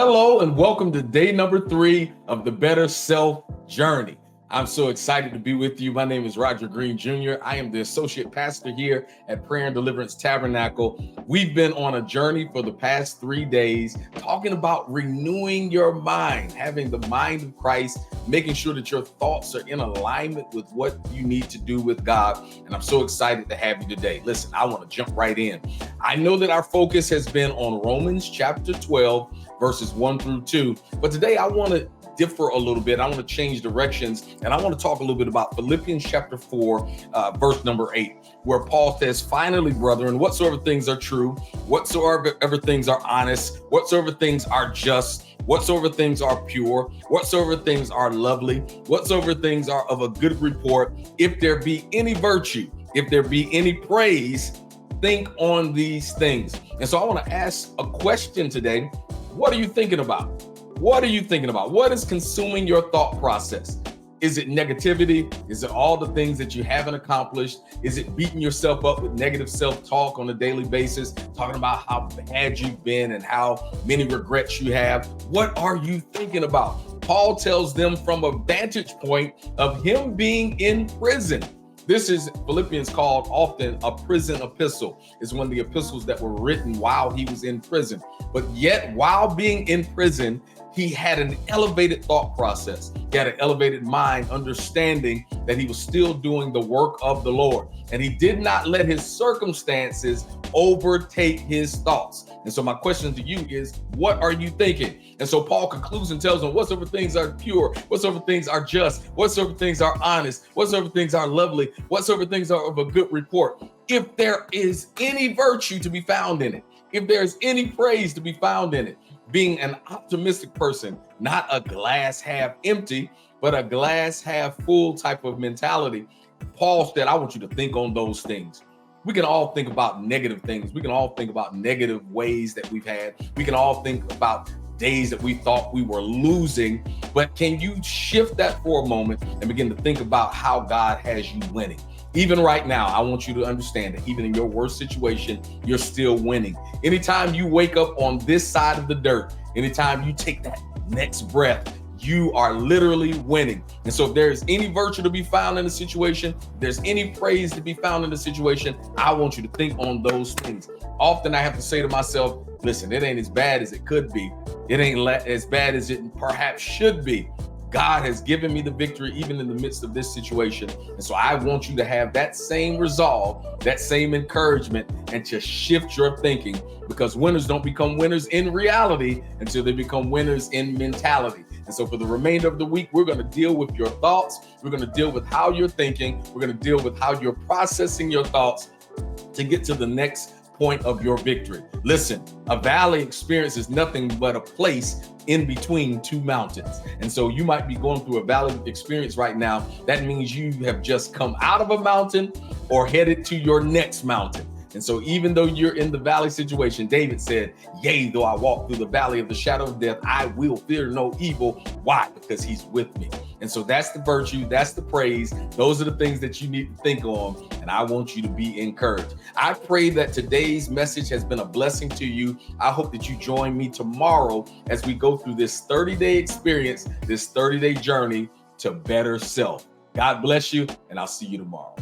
Hello and welcome to day number 3 of the Better Self Journey. I'm so excited to be with you. My name is Roger Green Jr. I am the associate pastor here at Prayer and Deliverance Tabernacle. We've been on a journey for the past 3 days talking about renewing your mind, having the mind of Christ, making sure that your thoughts are in alignment with what you need to do with God. And I'm so excited to have you today. Listen, I want to jump right in. I know that our focus has been on Romans chapter 12, verses 1 through 2. But today I want to differ a little bit. I want to change directions, and I want to talk a little bit about Philippians chapter 4, verse number 8, where Paul says, "Finally, brethren, whatsoever things are true, whatsoever things are honest, whatsoever things are just, whatsoever things are pure, whatsoever things are lovely, whatsoever things are of a good report, if there be any virtue, if there be any praise, think on these things." And so I want to ask a question today. What are you thinking about? What are you thinking about? What is consuming your thought process? Is it negativity? Is it all the things that you haven't accomplished? Is it beating yourself up with negative self-talk on a daily basis, talking about how bad you've been and how many regrets you have? What are you thinking about? Paul tells them from a vantage point of him being in prison. This is Philippians called often a prison epistle. It's one of the epistles that were written while he was in prison. But yet, while being in prison, he had an elevated thought process. He had an elevated mind, understanding that he was still doing the work of the Lord. And he did not let his circumstances overtake his thoughts. And so my question to you is, what are you thinking? And so Paul concludes and tells them, whatsoever things are pure, whatsoever things are just, whatsoever things are honest, whatsoever things are lovely, whatsoever things are of a good report, if there is any virtue to be found in it, if there's any praise to be found in it, being an optimistic person, not a glass half empty, but a glass half full type of mentality. Paul said, I want you to think on those things. We can all think about negative things. We can all think about negative ways that we've had. We can all think about days that we thought we were losing, but can you shift that for a moment and begin to think about how God has you winning? Even right now, I want you to understand that even in your worst situation, you're still winning. Anytime you wake up on this side of the dirt, anytime you take that next breath, you are literally winning. And so if there's any virtue to be found in the situation, if there's any praise to be found in the situation, I want you to think on those things. Often I have to say to myself, listen, it ain't as bad as it could be. It ain't as bad as it perhaps should be. God has given me the victory even in the midst of this situation. And so I want you to have that same resolve, that same encouragement, and to shift your thinking, because winners don't become winners in reality until they become winners in mentality. And so for the remainder of the week, we're going to deal with your thoughts. We're going to deal with how you're thinking. We're going to deal with how you're processing your thoughts to get to the next point of your victory. Listen, a valley experience is nothing but a place in between two mountains. And so you might be going through a valley experience right now. That means you have just come out of a mountain or headed to your next mountain. And so even though you're in the valley situation, David said, yea, though I walk through the valley of the shadow of death, I will fear no evil. Why? Because he's with me. And so that's the virtue, that's the praise. Those are the things that you need to think on. And I want you to be encouraged. I pray that today's message has been a blessing to you. I hope that you join me tomorrow as we go through this 30-day experience, this 30-day journey to better self. God bless you, and I'll see you tomorrow.